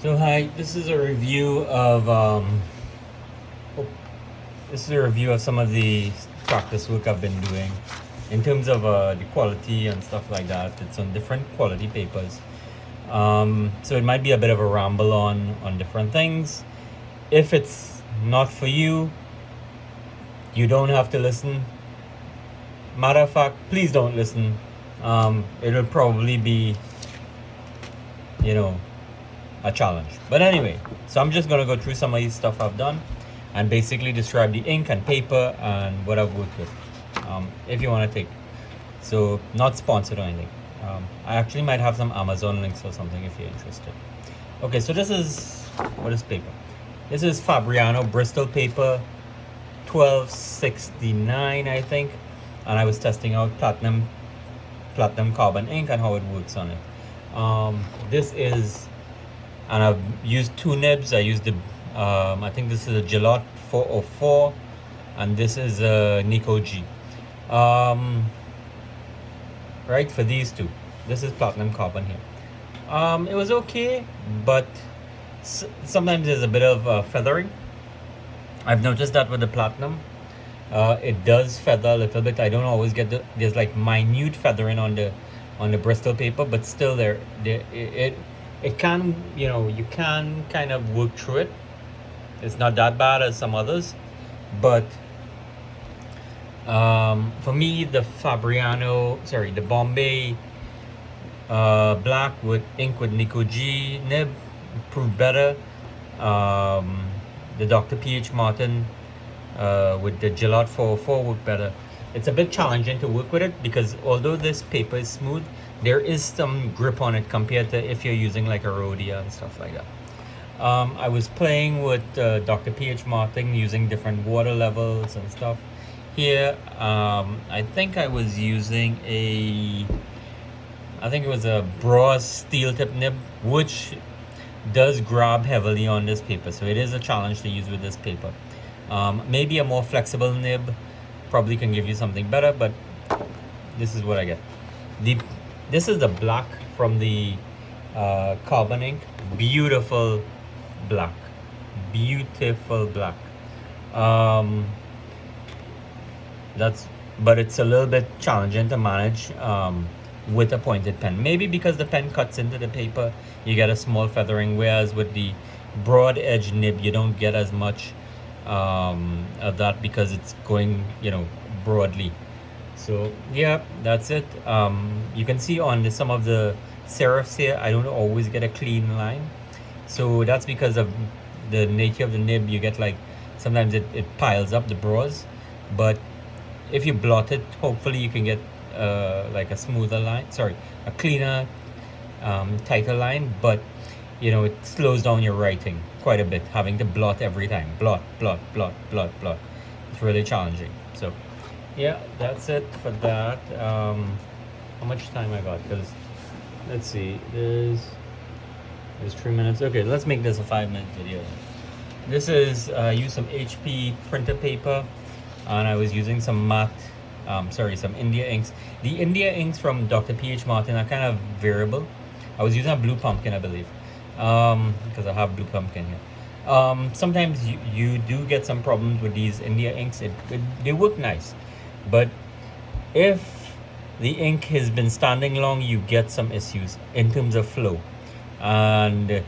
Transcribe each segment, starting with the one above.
So hi, this is a review of some of the practice work I've been doing in terms of the quality and stuff like that. It's on different quality papers, so it might be a bit of a ramble on different things. If it's not for you, you don't have to listen. Matter of fact, please don't listen. It'll probably be, you know, a challenge. But anyway, so I'm just gonna go through some of the stuff I've done and basically describe the ink and paper and what I've worked with. If you want to take, so not sponsored or anything. I actually might have some Amazon links or something if you're interested. Okay, so this is what is paper. This is Fabriano Bristol paper, 1269 I think, and I was testing out platinum carbon ink and how it works on it. This is, and I've used two nibs. I used the I think this is a Gillot 404 and this is a Nikko G. Right, for these two, this is platinum carbon here. It was okay, but sometimes there's a bit of feathering. I've noticed that with the platinum, it does feather a little bit. I don't always get there's like minute feathering on the Bristol paper, but still it can, you can kind of work through it. It's not that bad as some others, but for me, the Bombay black with ink with Nikko G nib proved better. The Dr. P.H. Martin with the Gillot 404 worked better. It's a bit challenging to work with it because although this paper is smooth, there is some grip on it compared to if you're using like a Rhodia and stuff like that. I was playing with Dr. P.H. Martin using different water levels and stuff. Here, I think I was using it was a Brause steel tip nib, which does grab heavily on this paper. So it is a challenge to use with this paper. Maybe a more flexible nib probably can give you something better, but this is what I get. This is the black from the carbon ink. Beautiful black. But it's a little bit challenging to manage with a pointed pen. Maybe because the pen cuts into the paper, you get a small feathering, whereas with the broad edge nib, you don't get as much of that because it's going, broadly. So yeah, that's it. You can see on some of the serifs here, I don't always get a clean line. So that's because of the nature of the nib. You get like, sometimes it piles up the Brause, but if you blot it, hopefully you can get like a smoother line, a cleaner, tighter line, but it slows down your writing quite a bit, having to blot every time. Blot. It's really challenging. So yeah, that's it for that. How much time I got? Because let's see, there's 3 minutes. Okay, let's make this a 5-minute video. This is use some HP printer paper, and I was using some some India inks. The India inks from Dr. P.H. Martin are kind of variable. I was using a blue pumpkin, I believe, because I have blue pumpkin here. Sometimes you do get some problems with these India inks. They work nice, but if the ink has been standing long, you get some issues in terms of flow, and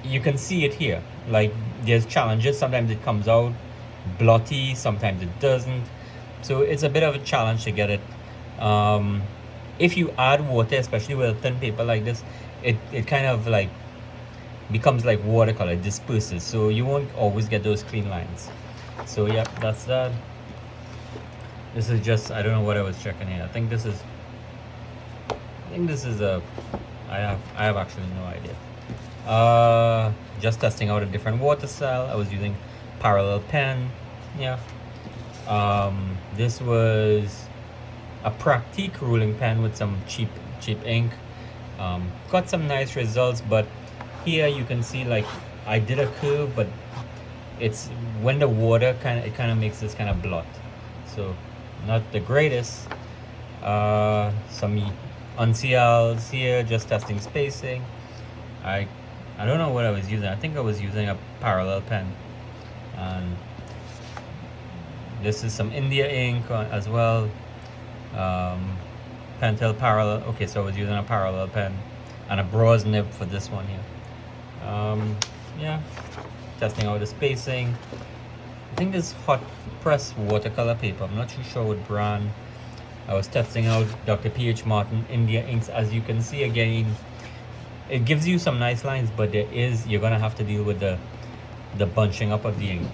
you can see it here. Like, there's challenges. Sometimes it comes out blotty, sometimes it doesn't. So it's a bit of a challenge to get it. If you add water, especially with a thin paper like this, it kind of like becomes like watercolor, it disperses, so you won't always get those clean lines. So yeah, that's that. This is just, I don't know what I was checking here. I think this is a, I have actually no idea. Just testing out a different water style. I was using parallel pen. Yeah. This was a Pratique ruling pen with some cheap ink. Got some nice results, but here you can see, like, I did a curve, but it's when the water kind of makes this kind of blot. So not the greatest. Some uncials here, just testing spacing. I I don't know what I was using. I think I was using a parallel pen, and this is some India ink as well. Pentel parallel. Okay, so I was using a parallel pen and a Brause nib for this one here. Yeah, testing out the spacing. I think this hot press watercolor paper. I'm not too sure what brand. I was testing out Dr. P.H. Martin India inks. As you can see again, it gives you some nice lines, but you're gonna have to deal with the bunching up of the ink.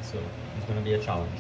So it's gonna be a challenge.